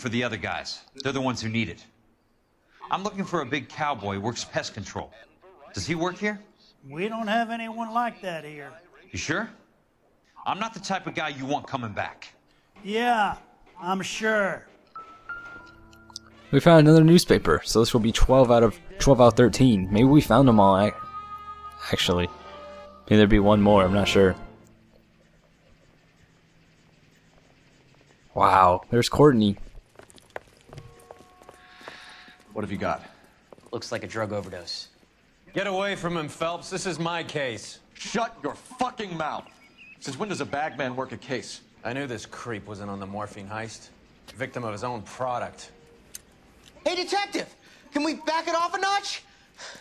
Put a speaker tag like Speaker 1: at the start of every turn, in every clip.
Speaker 1: for the other guys. They're the ones who need it. I'm looking for a big cowboy who works pest control. Does he work here?
Speaker 2: We don't have anyone like that here.
Speaker 1: You sure? I'm not the type of guy you want coming back.
Speaker 2: Yeah, I'm sure.
Speaker 3: We found another newspaper, so this will be 12 out of 13. Maybe we found them all, actually. Maybe there'd be one more, I'm not sure. Wow, there's Courtney.
Speaker 4: What have you got?
Speaker 5: Looks like a drug overdose.
Speaker 6: Get away from him, Phelps. This is my case.
Speaker 4: Shut your fucking mouth! Since when does a bagman work a case?
Speaker 6: I knew this creep wasn't on the morphine heist. Victim of his own product.
Speaker 5: Hey, detective! Can we back it off a notch?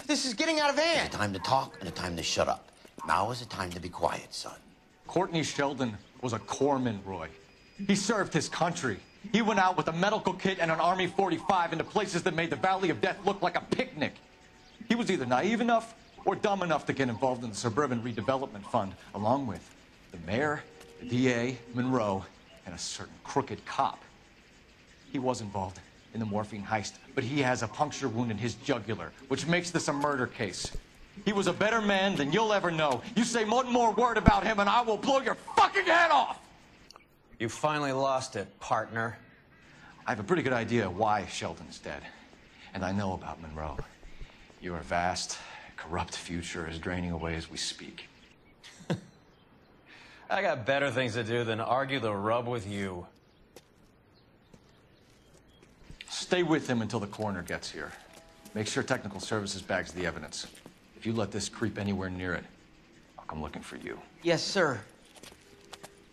Speaker 5: This is getting out of hand.
Speaker 7: There's a time to talk and a time to shut up. Now is the time to be quiet, son.
Speaker 4: Courtney Sheldon was a corpsman, Roy. He served his country. He went out with a medical kit and an Army 45 into places that made the Valley of Death look like a picnic. He was either naive enough or dumb enough to get involved in the Suburban Redevelopment Fund, along with the mayor, the DA, Monroe, and a certain crooked cop. He was involved in the morphine heist, but he has a puncture wound in his jugular, which makes this a murder case. He was a better man than you'll ever know. You say one more word about him and I will blow your fucking head off!
Speaker 6: You finally lost it, partner.
Speaker 4: I have a pretty good idea why Sheldon's dead. And I know about Monroe. Your vast, corrupt future is draining away as we speak.
Speaker 6: I got better things to do than argue the rub with you.
Speaker 4: Stay with him until the coroner gets here. Make sure technical services bags the evidence. If you let this creep anywhere near it, I'll come looking for you.
Speaker 5: Yes, sir.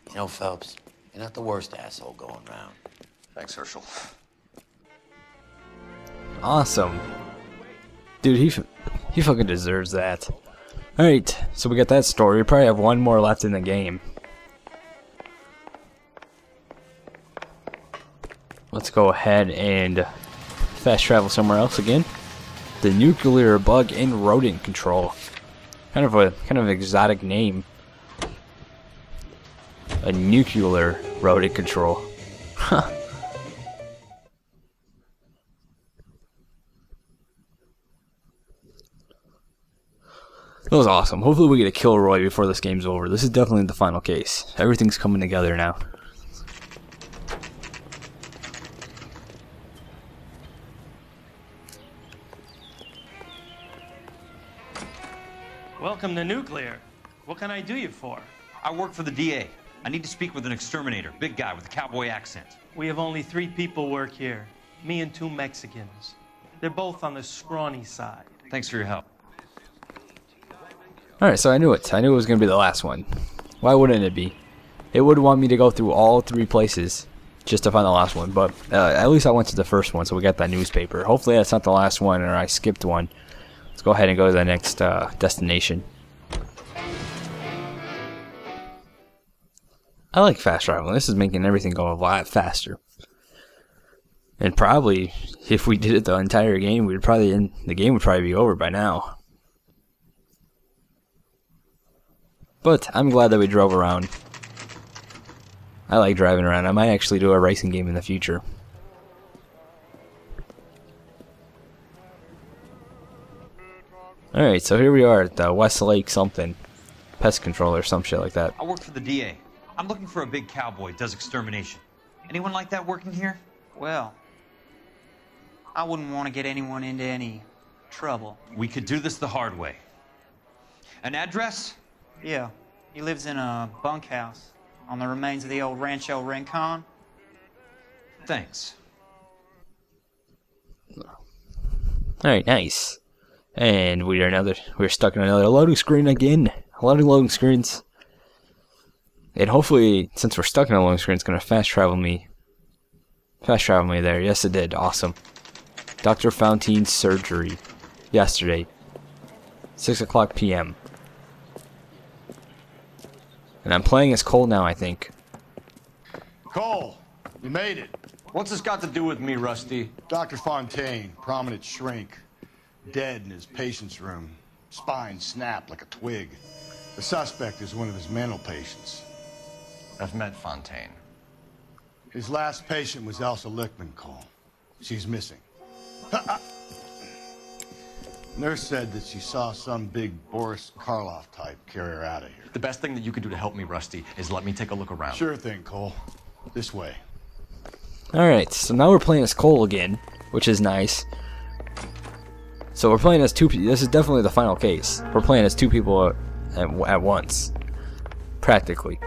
Speaker 7: You know, Phelps, you're not the worst asshole going round.
Speaker 4: Thanks, Herschel.
Speaker 3: Awesome. Dude, he fucking deserves that. Alright, so we got that story. We probably have one more left in the game. Let's go ahead and fast travel somewhere else again. The nuclear bug in rodent control. Kind of exotic name. A nuclear rodent control. Huh. That was awesome. Hopefully we get a kill Roy before this game's over. This is definitely the final case. Everything's coming together now.
Speaker 2: Welcome to Nuclear. What can I do you for?
Speaker 1: I work for the DA. I need to speak with an exterminator, big guy with a cowboy accent.
Speaker 2: We have only 3 people work here. Me and 2 Mexicans. They're both on the scrawny side.
Speaker 1: Thanks for your help.
Speaker 3: Alright, so I knew it. I knew it was going to be the last one. Why wouldn't it be? It would want me to go through all 3 places just to find the last one, but at least I went to the first one, so we got that newspaper. Hopefully that's not the last one, or I skipped one. Let's go ahead and go to the next destination. I like fast traveling. This is making everything go a lot faster. And probably, if we did it the entire game, the game would probably be over by now. But I'm glad that we drove around. I like driving around. I might actually do a racing game in the future. Alright, so here we are at the Westlake something. Pest control or some shit like that.
Speaker 1: I work for the DA. I'm looking for a big cowboy who does extermination. Anyone like that working here?
Speaker 8: Well, I wouldn't want to get anyone into any trouble.
Speaker 1: We could do this the hard way. An address?
Speaker 8: Yeah, he lives in a bunkhouse on the remains of the old Rancho Rincon.
Speaker 1: Thanks.
Speaker 3: Alright, nice. And we're stuck in another loading screen again. A lot of loading screens. And hopefully, since we're stuck in a loading screen, it's gonna fast travel me there. Yes, it did. Awesome. Dr. Fontaine's surgery yesterday, 6:00 p.m. And I'm playing as Cole now, I think.
Speaker 9: Cole, you made it.
Speaker 4: What's this got to do with me, Rusty?
Speaker 9: Dr. Fontaine, prominent shrink, dead in his patient's room. Spine snapped like a twig. The suspect is one of his mental patients.
Speaker 4: I've met Fontaine.
Speaker 9: His last patient was Elsa Lichtman, Cole. She's missing. Nurse said that she saw some big Boris Karloff type carry her out of here.
Speaker 4: The best thing that you can do to help me, Rusty, is let me take a look around.
Speaker 9: Sure thing, Cole. This way.
Speaker 3: Alright, so now we're playing as Cole again, which is nice. So we're playing as two people. This is definitely the final case. We're playing as two people at once. Practically.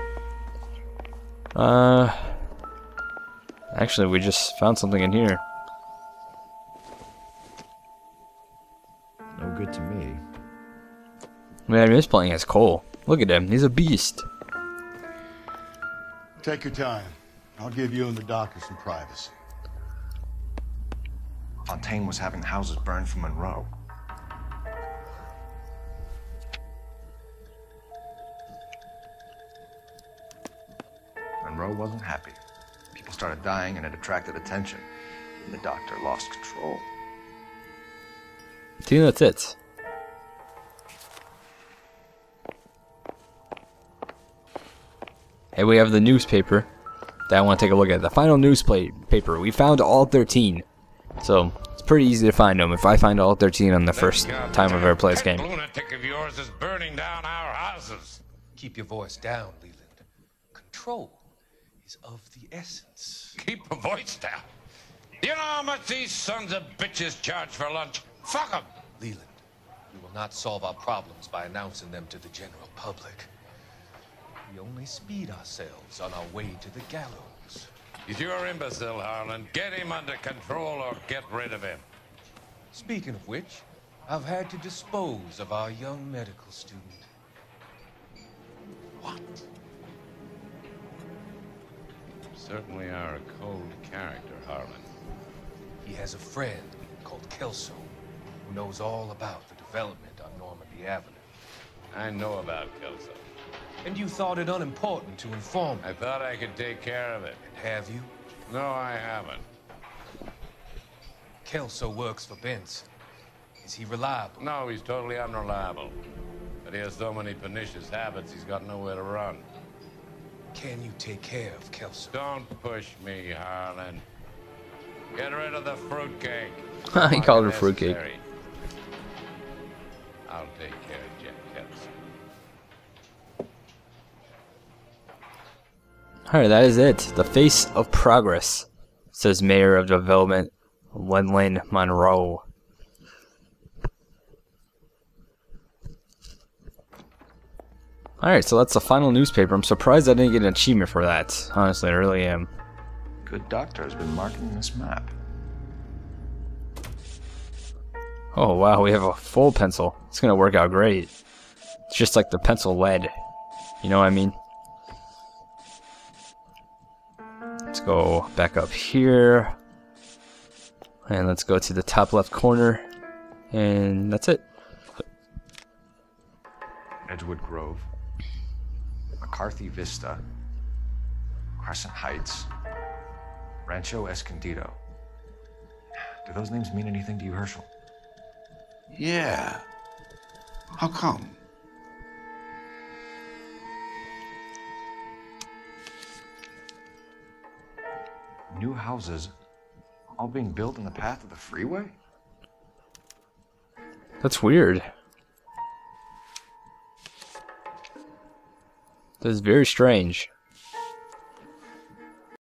Speaker 3: Actually, we just found something in here.
Speaker 10: No good to me.
Speaker 3: Man, he is playing as Cole. Look at him. He's a beast.
Speaker 9: Take your time. I'll give you and the doctor some privacy.
Speaker 4: Fontaine was having houses burned for Monroe. Monroe wasn't happy. People started dying and it attracted attention. And the doctor lost control.
Speaker 3: I think that's it. Hey, we have the newspaper that I want to take a look at. The final newspaper. We found all 13. So, it's pretty easy to find them if I find all 13 on the first time I've ever played this game.
Speaker 11: That lunatic of yours is burning down our houses.
Speaker 12: Keep your voice down, Leland. Control is of the essence.
Speaker 11: Keep your voice down. You know how much these sons of bitches charge for lunch? Fuck them.
Speaker 12: Leland, we will not solve our problems by announcing them to the general public. We only speed ourselves on our way to the gallows.
Speaker 11: He's your imbecile, Harlan. Get him under control or get rid of him.
Speaker 12: Speaking of which, I've had to dispose of our young medical student.
Speaker 11: What? Certainly are a cold character, Harlan.
Speaker 12: He has a friend called Kelso, who knows all about the development on Normandy Avenue.
Speaker 11: I know about Kelso.
Speaker 12: And you thought it unimportant to inform me.
Speaker 11: I thought I could take care of it.
Speaker 12: And have you?
Speaker 11: No, I haven't.
Speaker 12: Kelso works for Benson. Is he reliable?
Speaker 11: No, he's totally unreliable. But he has so many pernicious habits, he's got nowhere to run.
Speaker 12: Can you take care of Kelso?
Speaker 11: Don't push me, Harlan. Get rid of the fruitcake.
Speaker 3: He called her fruitcake.
Speaker 11: I'll take care of Jeff Kelso.
Speaker 3: Alright, that is it. The face of progress, says Mayor of Development, Lenlin Monroe. Alright, so that's the final newspaper. I'm surprised I didn't get an achievement for that. Honestly, I really am.
Speaker 4: Good doctor has been marking this map.
Speaker 3: Oh wow, we have a full pencil. It's gonna work out great. It's just like the pencil lead. You know what I mean? Let's go back up here. And let's go to the top left corner. And that's it.
Speaker 4: Edgewood Grove. McCarthy Vista. Crescent Heights. Rancho Escondido. Do those names mean anything to you, Herschel?
Speaker 13: Yeah. How come?
Speaker 4: New houses, all being built in the path of the freeway?
Speaker 3: That's weird. That is very strange.